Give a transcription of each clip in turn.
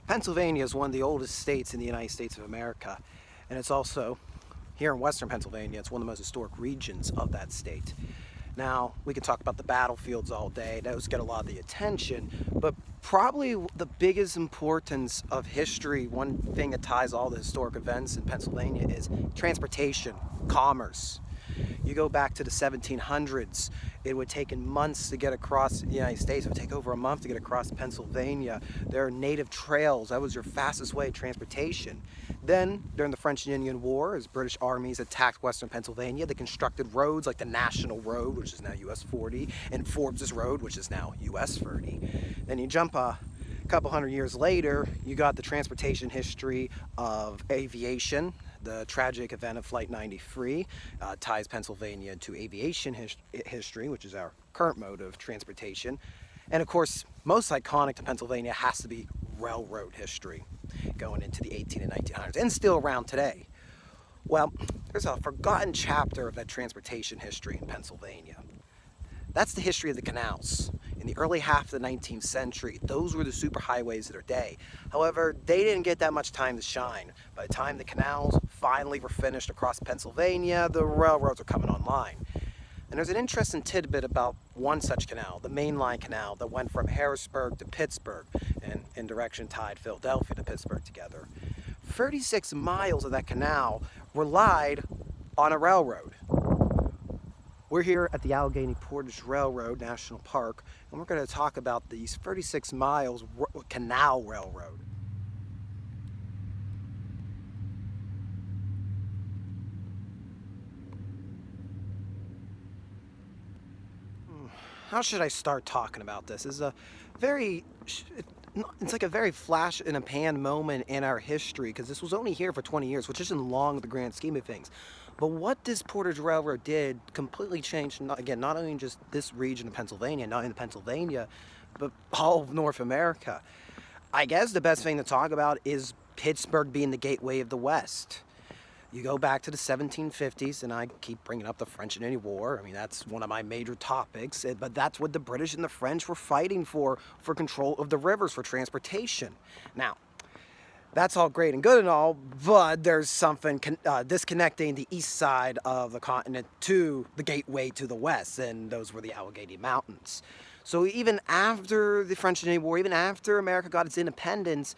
Pennsylvania is one of the oldest states in the United States of America, and it's also, here in western Pennsylvania, it's one of the most historic regions of that state. Now, we can talk about the battlefields all day, those get a lot of the attention, but probably the biggest importance of history, one thing that ties all the historic events in Pennsylvania is transportation, commerce. You go back to the 1700s, it would take months to get across the United States. It would take over a month to get across Pennsylvania. There are native trails. That was your fastest way of transportation. Then, during the French and Indian War, as British armies attacked western Pennsylvania, they constructed roads like the National Road, which is now US 40, and Forbes's Road, which is now US 30. Then you jump a couple hundred years later, you got the transportation history of aviation. The tragic event of Flight 93 ties Pennsylvania into aviation history, which is our current mode of transportation. And of course, most iconic to Pennsylvania has to be railroad history, going into the 18 and 1900s, and still around today. Well, there's a forgotten chapter of that transportation history in Pennsylvania. That's the history of the canals. In the early half of the 19th century, those were the superhighways of their day. However, they didn't get that much time to shine. By the time the canals finally were finished across Pennsylvania, the railroads were coming online. And there's an interesting tidbit about one such canal, the Main Line Canal, that went from Harrisburg to Pittsburgh, and in direction tied Philadelphia to Pittsburgh together. 36 miles of that canal relied on a railroad. We're here at the Allegheny Portage Railroad National Park, and we're going to talk about these 36 miles canal railroad. How should I start talking about this? It's like a very flash in a pan moment in our history, because this was only here for 20 years, which isn't long in the grand scheme of things. But what this Portage Railroad did completely changed, not only just this region of Pennsylvania, not in Pennsylvania, but all of North America. I guess the best thing to talk about is Pittsburgh being the gateway of the West. You go back to the 1750s, and I keep bringing up the French and Indian War. I mean, that's one of my major topics, but that's what the British and the French were fighting for control of the rivers, for transportation. Now, that's all great and good and all, but there's something disconnecting the east side of the continent to the gateway to the west, and those were the Allegheny Mountains. So even after the French and Indian War, even after America got its independence,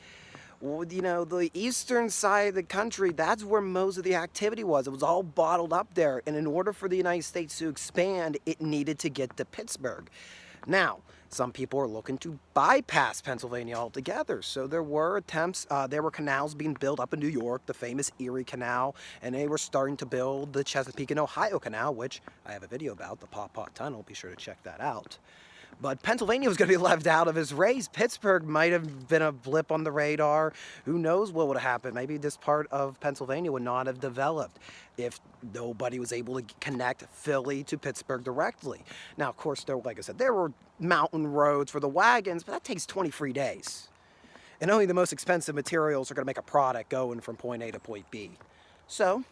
the eastern side of the country, that's where most of the activity was. It was all bottled up there, and in order for the United States to expand, it needed to get to Pittsburgh. Now, some people are looking to bypass Pennsylvania altogether. So there were attempts, there were canals being built up in New York, the famous Erie Canal, and they were starting to build the Chesapeake and Ohio Canal, which I have a video about, the Paw Paw Tunnel. Be sure to check that out. But Pennsylvania was going to be left out of his race. Pittsburgh might have been a blip on the radar. Who knows what would have happened? Maybe this part of Pennsylvania would not have developed if nobody was able to connect Philly to Pittsburgh directly. Now, of course, like I said, there were mountain roads for the wagons, but that takes 23 days. And only the most expensive materials are going to make a product going from point A to point B. So,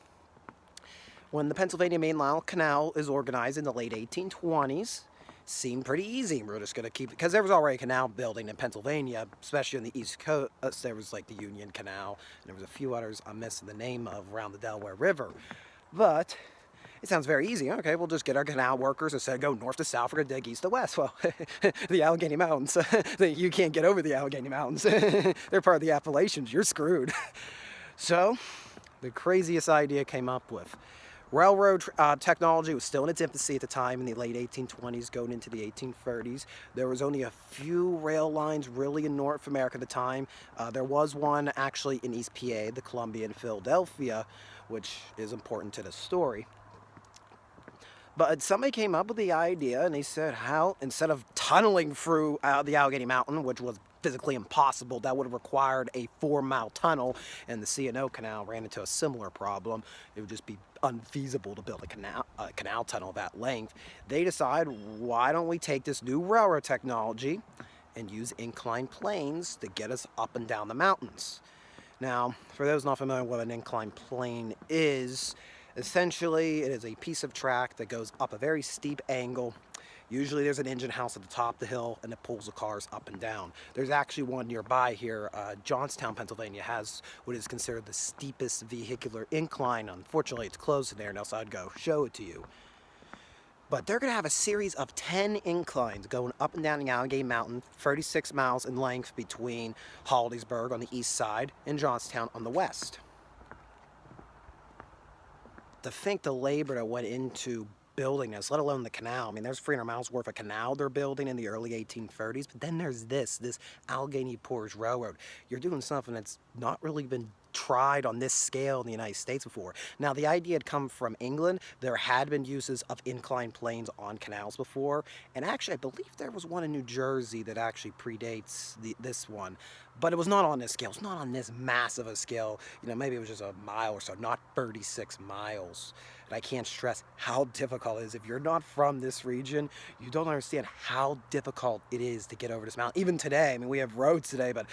when the Pennsylvania Main Line Canal is organized in the late 1820s, seemed pretty easy. We're just going to keep it, because there was already a canal building in Pennsylvania, especially on the East Coast. There was like the Union Canal, and there was a few others I'm missing the name of around the Delaware River. But it sounds very easy. Okay, we'll just get our canal workers, instead of go north to south, we're going to dig east to west. Well, the Allegheny Mountains, you can't get over the Allegheny Mountains. They're part of the Appalachians. You're screwed. So the craziest idea came up with. Railroad technology was still in its infancy at the time, in the late 1820s going into the 1830s. There was only a few rail lines really in North America at the time. There was one actually in East PA, the Columbia and Philadelphia, which is important to the story. But somebody came up with the idea, and they said, how, instead of tunneling through the Allegheny Mountain, which was physically impossible, that would have required a 4-mile tunnel, and the C&O Canal ran into a similar problem. It would just be unfeasible to build a canal tunnel of that length. They decide, why don't we take this new railroad technology and use inclined planes to get us up and down the mountains? Now, for those not familiar with what an inclined plane is, essentially it is a piece of track that goes up a very steep angle. Usually there's an engine house at the top of the hill and it pulls the cars up and down. There's actually one nearby here. Johnstown, Pennsylvania has what is considered the steepest vehicular incline. Unfortunately, it's closed in there, and else I'd go show it to you. But they're going to have a series of 10 inclines going up and down the Allegheny Mountains, 36 miles in length between Hollidaysburg on the east side and Johnstown on the west. To think the labor that went into building this, let alone the canal. I mean, there's 300 miles worth of canal they're building in the early 1830s, but then there's this Allegheny Portage Railroad. You're doing something that's not really been tried on this scale in the United States before. Now, the idea had come from England. There had been uses of inclined planes on canals before, and actually I believe there was one in New Jersey that actually predates this one, but it was not on this scale. It's not on this massive a scale. You know, maybe it was just a mile or so, not 36 miles. And I can't stress how difficult it is. If you're not from this region, you don't understand how difficult it is to get over this mountain. Even today, I mean, we have roads today, but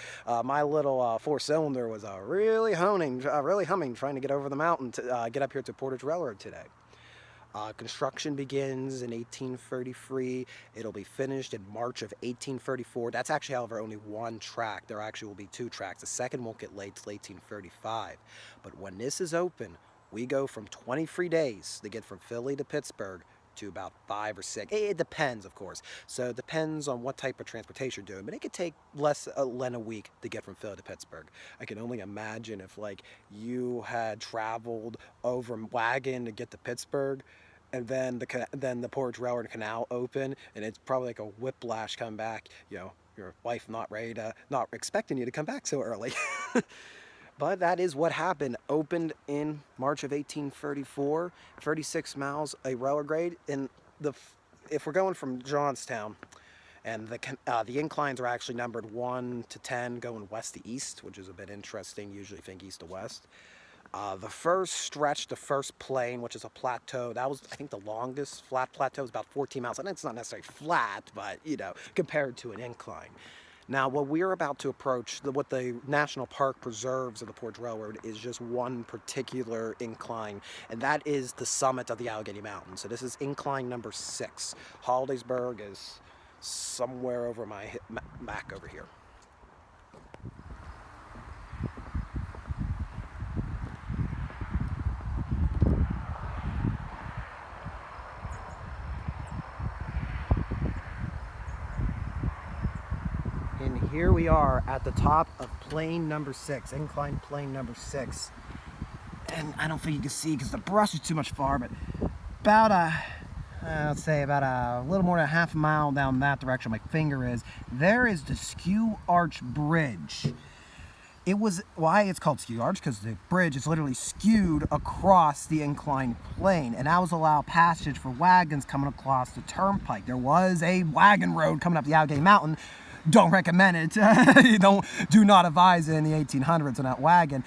my little four-cylinder was really humming, trying to get over the mountain to get up here to Portage Railroad today. Construction begins in 1833. It'll be finished in March of 1834. That's actually, however, only one track. There actually will be two tracks. The second won't get laid till 1835. But when this is open, we go from 23 days to get from Philly to Pittsburgh to about 5 or 6. It depends, of course. So it depends on what type of transportation you're doing, but it could take less than a week to get from Philly to Pittsburgh. I can only imagine if, like, you had traveled over wagon to get to Pittsburgh, and then the Portage Railroad Canal open, and it's probably like a whiplash coming back. You know, your wife not expecting you to come back so early. But that is what happened. Opened in March of 1834, 36 miles, a railroad grade. And if we're going from Johnstown, and the inclines are actually numbered 1 to 10, going west to east, which is a bit interesting. Usually think east to west. The first stretch, the first plane, which is a plateau, that was, I think, the longest flat plateau, is about 14 miles. And it's not necessarily flat, but, you know, compared to an incline. Now, what we're about to approach, what the National Park preserves of the Portage Railroad, is just one particular incline, and that is the summit of the Allegheny Mountains. So this is incline number 6. Hollidaysburg is somewhere over my back over here. And here we are at the top of plane number 6, incline plane number 6. And I don't think you can see because the brush is too much far, but about let's say about a little more than half a mile down that direction, my finger is, there is the Skew Arch Bridge. It was, why it's called Skew Arch, because the bridge is literally skewed across the inclined plane, and that was allow passage for wagons coming across the turnpike. There was a wagon road coming up the Allegheny Mountain. Don't recommend it. Do not advise it in the 1800s on that wagon.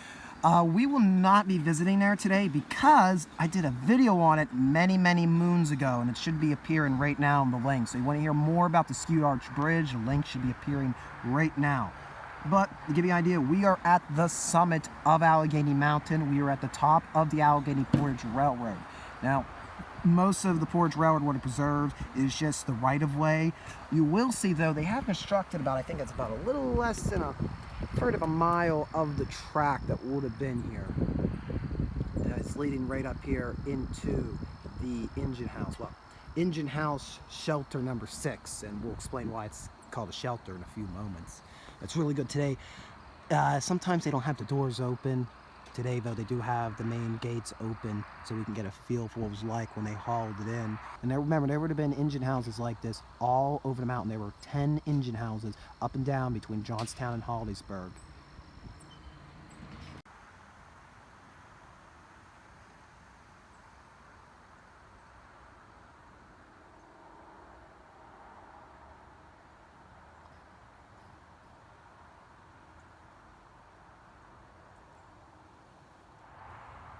We will not be visiting there today because I did a video on it many moons ago, and it should be appearing right now in the link. So you want to hear more about the Skew Arch Bridge, the link should be appearing right now. But to give you an idea, we are at the summit of Allegheny Mountain. We are at the top of the Allegheny Portage Railroad. Now, most of the Portage Railroad, what it preserved, is just the right-of-way. You will see, though, they have constructed about, I think it's about a little less than a third of a mile of the track that would have been here. It's leading right up here into the engine house. Well, engine house shelter number 6, and we'll explain why it's called a shelter in a few moments. It's really good today. Sometimes they don't have the doors open. Today, though, they do have the main gates open so we can get a feel for what it was like when they hauled it in. And remember, there would have been engine houses like this all over the mountain. There were 10 engine houses up and down between Johnstown and Hollidaysburg.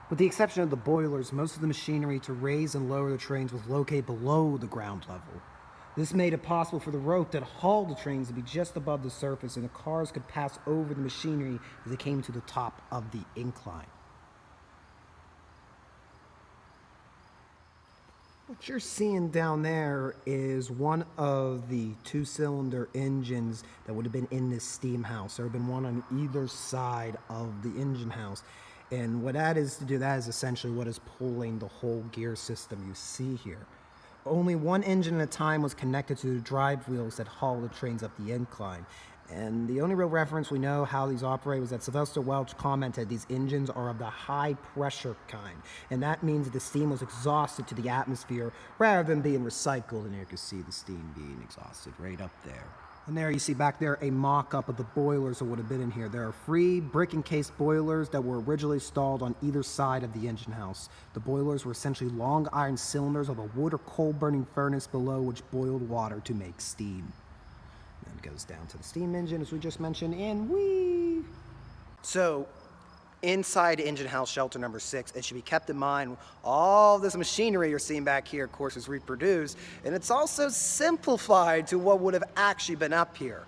With the exception of the boilers, most of the machinery to raise and lower the trains was located below the ground level. This made it possible for the rope that hauled the trains to be just above the surface, and the cars could pass over the machinery as they came to the top of the incline. What you're seeing down there is one of the two-cylinder engines that would have been in this steam house. There would have been one on either side of the engine house. And what that is to do, that is essentially what is pulling the whole gear system you see here. Only one engine at a time was connected to the drive wheels that haul the trains up the incline. And the only real reference we know how these operate was that Sylvester Welch commented these engines are of the high pressure kind. And that means that the steam was exhausted to the atmosphere rather than being recycled. And here you can see the steam being exhausted right up there. And there you see back there a mock-up of the boilers that would have been in here. There are 3 brick-encased boilers that were originally installed on either side of the engine house. The boilers were essentially long iron cylinders of a wood or coal-burning furnace below which boiled water to make steam. Then it goes down to the steam engine, as we just mentioned, and whee! So, inside engine house shelter number 6, it should be kept in mind all this machinery you're seeing back here, of course, is reproduced, and it's also simplified to what would have actually been up here.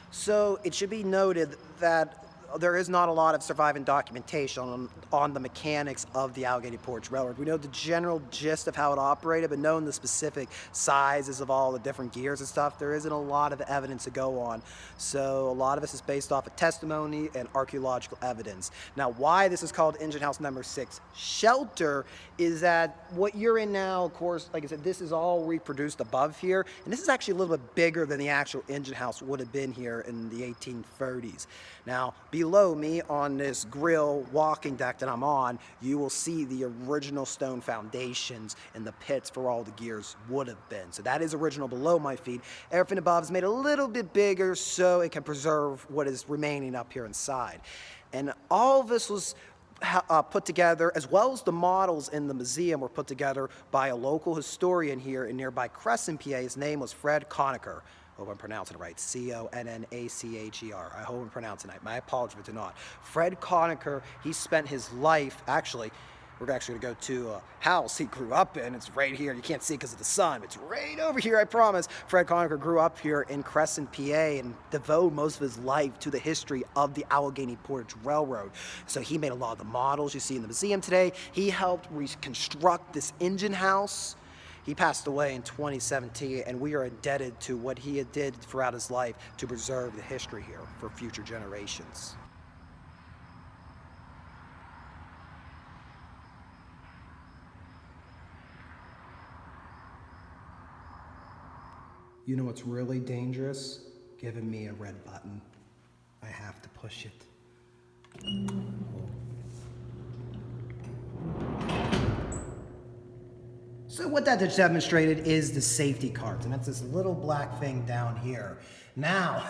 So it should be noted that there is not a lot of surviving documentation on the mechanics of the Allegheny Portage Railroad. We know the general gist of how it operated, but knowing the specific sizes of all the different gears and stuff, there isn't a lot of evidence to go on. So a lot of this is based off of testimony and archaeological evidence. Now, why this is called Engine House Number 6 Shelter is that what you're in now, of course, like I said, this is all reproduced above here, and this is actually a little bit bigger than the actual engine house would have been here in the 1830s. Now, below me on this grill walking deck that I'm on, you will see the original stone foundations and the pits for all the gears would have been. So that is original below my feet. Everything above is made a little bit bigger so it can preserve what is remaining up here inside. And all of this was put together, as well as the models in the museum were put together by a local historian here in nearby Crescent, PA. His name was Fred Conacher. I hope I'm pronouncing it right. C-O-N-N-A-C-H-E-R. I hope I'm pronouncing it. My apologies if it's not. Fred Conacher, he spent his life, actually, we're actually going to go to a house he grew up in. It's right here. You can't see it because of the sun. It's right over here, I promise. Fred Conacher grew up here in Crescent, PA, and devoted most of his life to the history of the Allegheny Portage Railroad. So he made a lot of the models you see in the museum today. He helped reconstruct this engine house. He passed away in 2017, and we are indebted to what he did throughout his life to preserve the history here for future generations. You know what's really dangerous? Giving me a red button. I have to push it. So what that just demonstrated is the safety cards, and that's this little black thing down here. Now,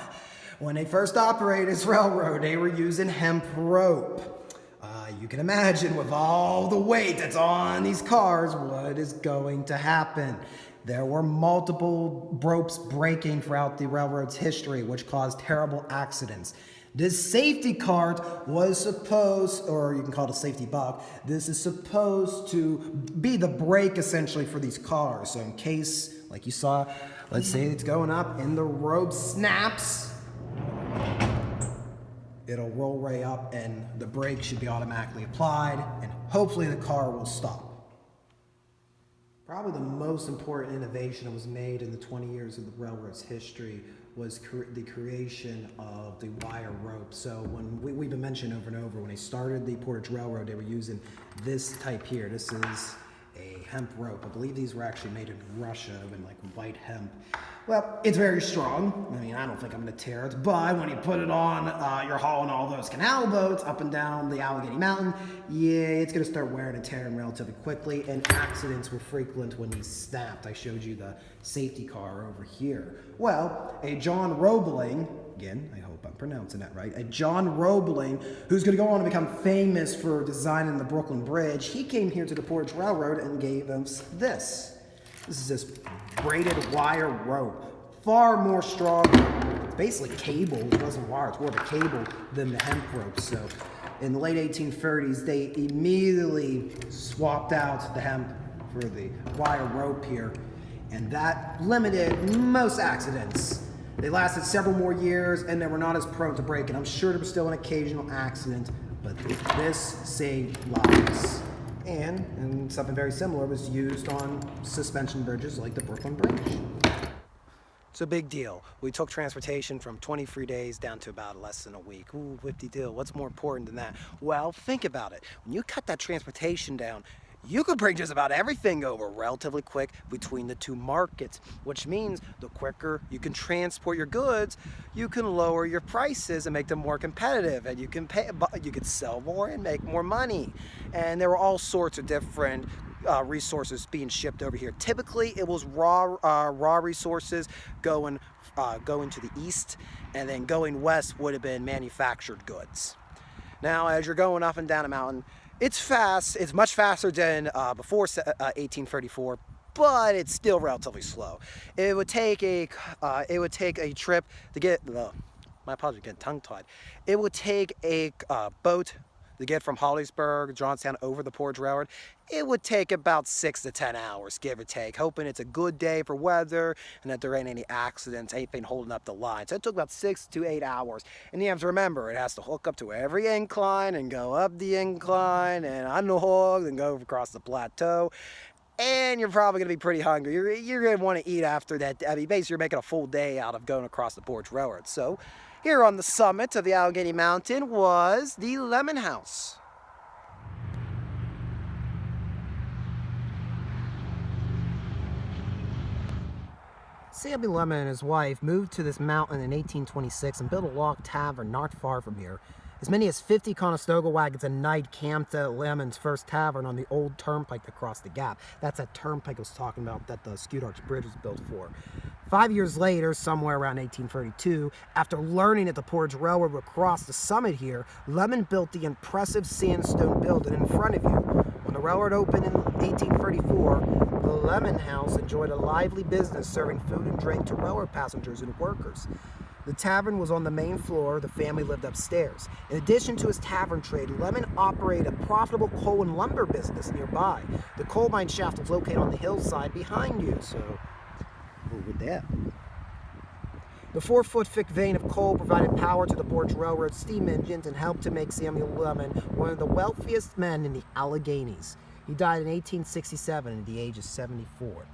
when they first operated this railroad, they were using hemp rope. You can imagine with all the weight that's on these cars, what is going to happen. There were multiple ropes breaking throughout the railroad's history, which caused terrible accidents. This safety cart was supposed, or you can call it a safety buck, this is supposed to be the brake essentially for these cars. So in case, like you saw, let's say it's going up and the rope snaps, it'll roll right up and the brake should be automatically applied and hopefully the car will stop. Probably the most important innovation that was made in the 20 years of the railroad's history was the creation of the wire rope. So when we've been mentioning over and over, when they started the Portage Railroad, they were using this type here. This is a hemp rope. I believe these were actually made in Russia, in like white hemp. Well, it's very strong. I mean, I don't think I'm gonna tear it, but when you put it on, you're hauling all those canal boats up and down the Allegheny Mountain, yeah, it's gonna start wearing and tearing relatively quickly, and accidents were frequent when these snapped. I showed you the safety car over here. Well, a John Roebling, again, I hope I'm pronouncing that right, a John Roebling, who's gonna go on to become famous for designing the Brooklyn Bridge, he came here to the Portage Railroad and gave us this. This is this braided wire rope, far more strong. It's basically cable. It wasn't wire, it's more of a cable than the hemp rope. So in the late 1830s, they immediately swapped out the hemp for the wire rope here, and that limited most accidents. They lasted several more years, and they were not as prone to break, and I'm sure there was still an occasional accident, but this saved lives. And something very similar was used on suspension bridges like the Brooklyn Bridge. It's a big deal. We took transportation from 23 days down to about less than a week. Ooh, whipty deal. What's more important than that? Well, think about it. When you cut that transportation down, you could bring just about everything over relatively quick between the two markets, which means the quicker you can transport your goods, you can lower your prices and make them more competitive, and you can sell more and make more money. And there were all sorts of different resources being shipped over here. Typically, it was raw resources going to the east, and then going west would have been manufactured goods. Now, as you're going up and down a mountain, it's fast. It's much faster than before 1834, but it's still relatively slow. It would take a trip to get. My apologies, getting tongue-tied. It would take a boat to get from Hollingsburg, Johnstown over the Portage Railroad. It would take about 6 to 10 hours, give or take, hoping it's a good day for weather and that there ain't any accidents, anything holding up the line. So it took about 6 to 8 hours. And you have to remember, it has to hook up to every incline and go up the incline and unhook and go across the plateau. And you're probably going to be pretty hungry. You're going to want to eat after that. I mean, basically, you're making a full day out of going across the Portage Railroad. So here on the summit of the Allegheny Mountain was the Lemon House. Sammy Lemon and his wife moved to this mountain in 1826 and built a log tavern not far from here. As many as 50 Conestoga wagons a night camped at Lemon's first tavern on the old turnpike that crossed the gap. That's that turnpike I was talking about that the Skew Bridge was built for. 5 years later, somewhere around 1832, after learning that the Portage Railroad would cross the summit here, Lemon built the impressive sandstone building in front of you. When the railroad opened in 1834, the Lemon House enjoyed a lively business serving food and drink to railroad passengers and workers. The tavern was on the main floor. The family lived upstairs. In addition to his tavern trade, Lemon operated a profitable coal and lumber business nearby. The coal mine shaft was located on the hillside behind you, so with that. The 4-foot thick vein of coal provided power to the Portage Railroad steam engines and helped to make Samuel Lemon one of the wealthiest men in the Alleghenies. He died in 1867 at the age of 74.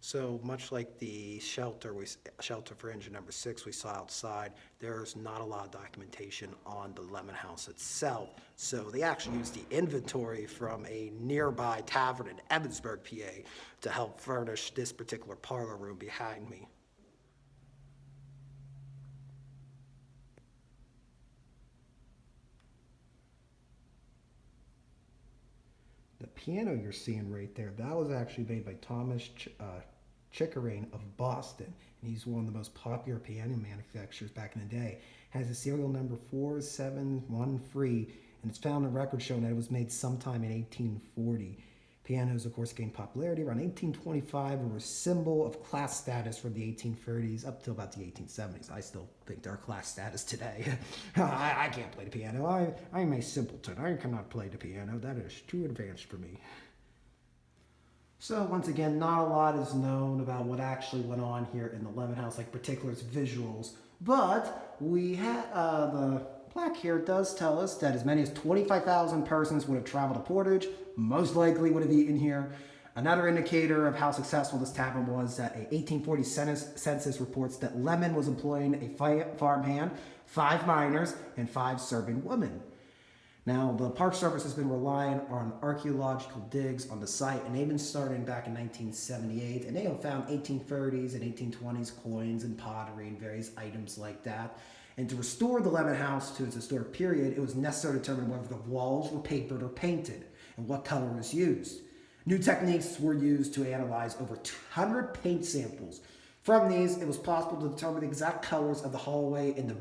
So much like the shelter for engine number 6 we saw outside, there's not a lot of documentation on the Lemon House itself. So they actually used the inventory from a nearby tavern in Evansburg, PA, to help furnish this particular parlor room behind me. The piano you're seeing right there, that was actually made by Thomas Chickering of Boston, and he's one of the most popular piano manufacturers back in the day. Has a serial number 4713, and it's found in records showing that it was made sometime in 1840. Pianos, of course, gained popularity around 1825 and were a symbol of class status from the 1830s up till about the 1870s. I still think they're class status today. I can't play the piano. I'm a simpleton. I cannot play the piano. That is too advanced for me. So once again, not a lot is known about what actually went on here in the Lemon House, like particulars, visuals. But we had the plaque here does tell us that as many as 25,000 persons would have traveled to Portage, most likely would have eaten here. Another indicator of how successful this tavern was that a 1840 census reports that Lemon was employing a farmhand, 5 miners, and 5 serving women. Now, the Park Service has been relying on archaeological digs on the site, and they've been starting back in 1978, and they have found 1830s and 1820s coins and pottery and various items like that. And to restore the Lemon House to its historic period, it was necessary to determine whether the walls were papered or painted, and what color was used. New techniques were used to analyze over 200 paint samples. From these, it was possible to determine the exact colors of the hallway and the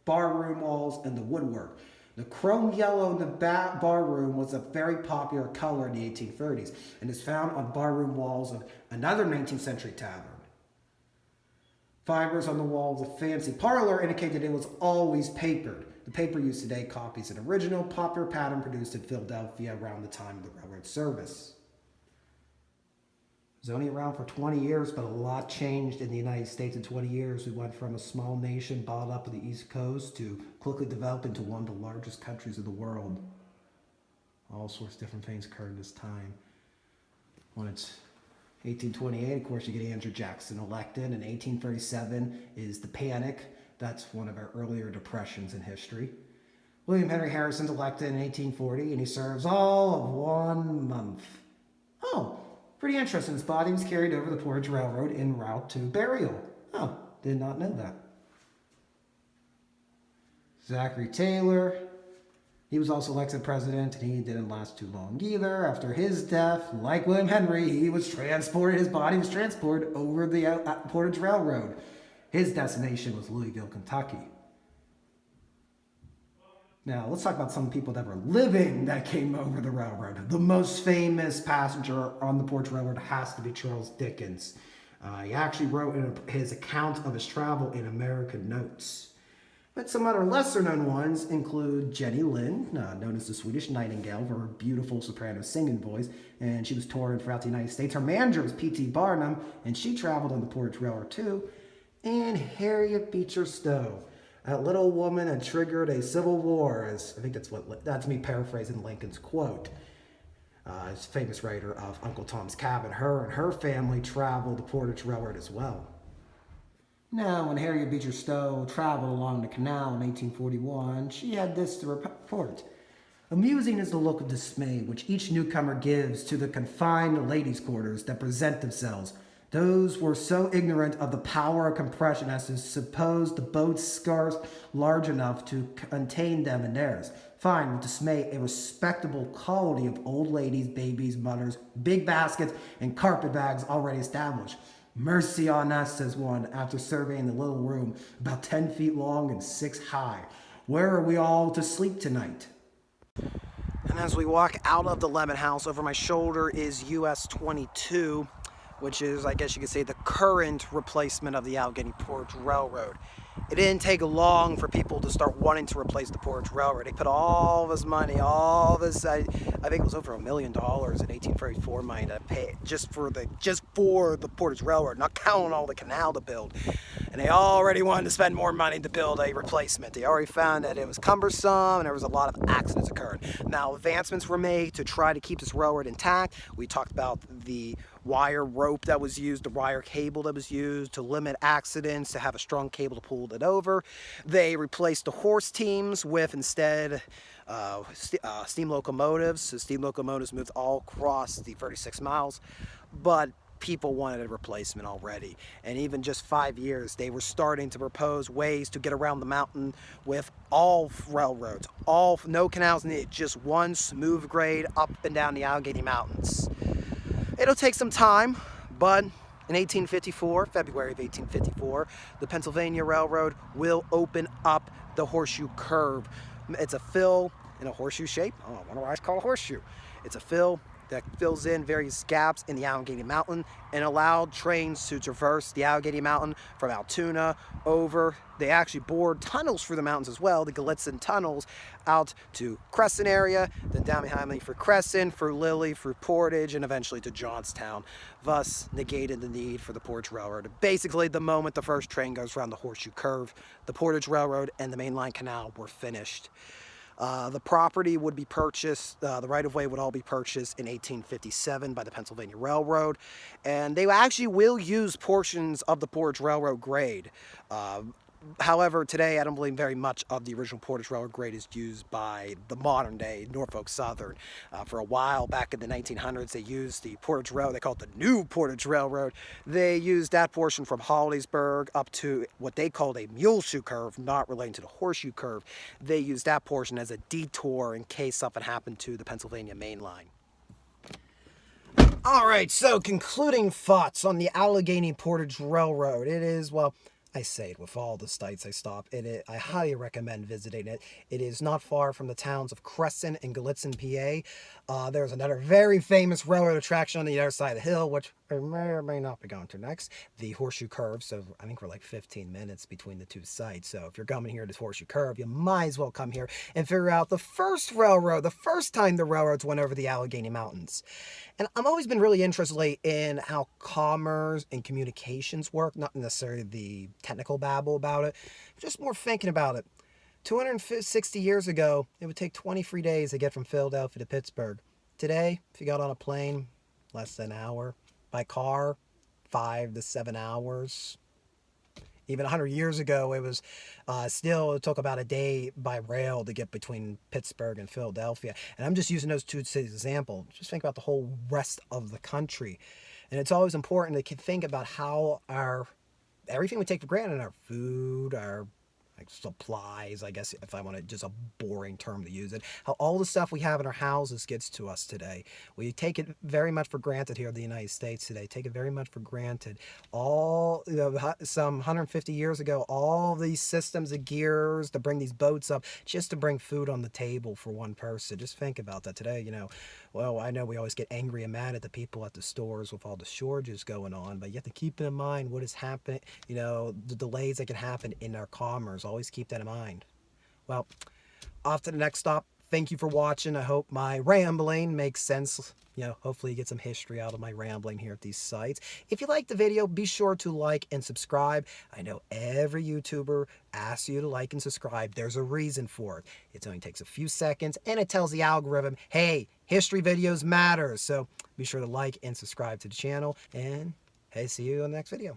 barroom walls and the woodwork. The chrome yellow in the barroom was a very popular color in the 1830s and is found on barroom walls of another 19th century tavern. Fibers on the walls of fancy parlor indicate that it was always papered. The paper used today copies an original popular pattern produced in Philadelphia around the time of the railroad service. was only around for 20 years, but a lot changed in the United States in 20 years. We went from a small nation balled up on the East Coast to quickly develop into one of the largest countries of the world. All sorts of different things occurred in this time. When it's 1828, of course, you get Andrew Jackson elected. And 1837 is the Panic. That's one of our earlier depressions in history. William Henry Harrison's elected in 1840, and he serves all of 1 month. Oh, pretty interesting. His body was carried over the Portage Railroad en route to burial. Oh, did not know that. Zachary Taylor, he was also elected president, and he didn't last too long either. After his death, like William Henry, his body was transported over the Portage Railroad. His destination was Louisville, Kentucky. Now, let's talk about some people that were living that came over the railroad. The most famous passenger on the Portage Railroad has to be Charles Dickens. He actually wrote his account of his travel in American Notes. But some other lesser-known ones include Jenny Lind, known as the Swedish Nightingale for her beautiful soprano singing voice, and she was touring throughout the United States. Her manager was P.T. Barnum, and she traveled on the Portage Railroad too. And Harriet Beecher Stowe, that little woman that triggered a civil war, as I think that's me paraphrasing Lincoln's quote. He's a famous writer of Uncle Tom's Cabin. Her and her family traveled the Portage Railroad as well. Now, when Harriet Beecher Stowe traveled along the canal in 1841, she had this to report. Amusing is the look of dismay which each newcomer gives to the confined ladies' quarters that present themselves. Those were so ignorant of the power of compression as to suppose the boats scarce large enough to contain them and theirs. Find with dismay a respectable colony of old ladies, babies, mothers, big baskets, and carpet bags already established. Mercy on us, says one, after surveying the little room, about 10 feet long and 6 high. Where are we all to sleep tonight? And as we walk out of the Lemon House, over my shoulder is US 22, which is, I guess you could say, the current replacement of the Allegheny Portage Railroad. It didn't take long for people to start wanting to replace the Portage Railroad. They put all this money, I think it was over $1 million in 1834 money to pay just for the Portage Railroad, not counting all the canal to build. And they already wanted to spend more money to build a replacement. They already found that it was cumbersome and there was a lot of accidents occurring. Now, advancements were made to try to keep this railroad intact. We talked about the wire rope that was used, the wire cable that was used to limit accidents, to have a strong cable to pull it over. They replaced the horse teams with instead steam locomotives. So steam locomotives moved all across the 36 miles, but people wanted a replacement already. And even just 5 years, they were starting to propose ways to get around the mountain with all railroads, no canals needed, just one smooth grade up and down the Allegheny Mountains. It'll take some time, but in 1854, February of 1854, the Pennsylvania Railroad will open up the Horseshoe Curve. It's a fill in a horseshoe shape. Oh, I wonder why it's called a horseshoe. It's a fill that fills in various gaps in the Allegheny Mountain and allowed trains to traverse the Allegheny Mountain from Altoona over. They actually bored tunnels through the mountains as well, the Gallitzin tunnels, out to Crescent area, then down behind me for Crescent, for Lilly, for Portage, and eventually to Johnstown, thus negated the need for the Portage Railroad. Basically, the moment the first train goes around the Horseshoe Curve, the Portage Railroad and the mainline canal were finished. The property would be purchased, the right-of-way would all be purchased in 1857 by the Pennsylvania Railroad, and they actually will use portions of the Portage Railroad grade. However, today I don't believe very much of the original Portage Railroad grade is used by the modern-day Norfolk Southern. For a while, back in the 1900s, they used the Portage Railroad, they called it the New Portage Railroad. They used that portion from Hollidaysburg up to what they called a Muleshoe Curve, not relating to the Horseshoe Curve. They used that portion as a detour in case something happened to the Pennsylvania main line. All right, so concluding thoughts on the Allegheny Portage Railroad. It is, well, I say it with all the sites I stop. I highly recommend visiting it. It is not far from the towns of Crescent and Gallitzin, PA. There's another very famous railroad attraction on the other side of the hill, which I may or may not be going to next, the Horseshoe Curve. So I think we're like 15 minutes between the two sites. So if you're coming here to Horseshoe Curve, you might as well come here and figure out the first railroad, the first time the railroads went over the Allegheny Mountains. And I've always been really interested in how commerce and communications work, not necessarily the technical babble about it, just more thinking about it. 260 years ago, it would take 23 days to get from Philadelphia to Pittsburgh. Today, if you got on a plane, less than an hour. By car, 5 to 7 hours. Even 100 years ago, it took about a day by rail to get between Pittsburgh and Philadelphia. And I'm just using those two cities as an example. Just think about the whole rest of the country. And it's always important to think about how everything we take for granted, our food, our supplies, I guess, if I want to, just a boring term to use it, how all the stuff we have in our houses gets to us today. We take it very much for granted here in the United States today. Take it very much for granted. Some 150 years ago, all these systems of gears to bring these boats up just to bring food on the table for one person. Just think about that today. Well, I know we always get angry and mad at the people at the stores with all the shortages going on, but you have to keep in mind what is happening, the delays that can happen in our commerce. Always keep that in mind. Well, off to the next stop. Thank you for watching. I hope my rambling makes sense. Hopefully you get some history out of my rambling here at these sites. If you liked the video, be sure to like and subscribe. I know every YouTuber asks you to like and subscribe. There's a reason for it. It only takes a few seconds, and it tells the algorithm, hey, history videos matter. So be sure to like and subscribe to the channel, and hey, see you in the next video.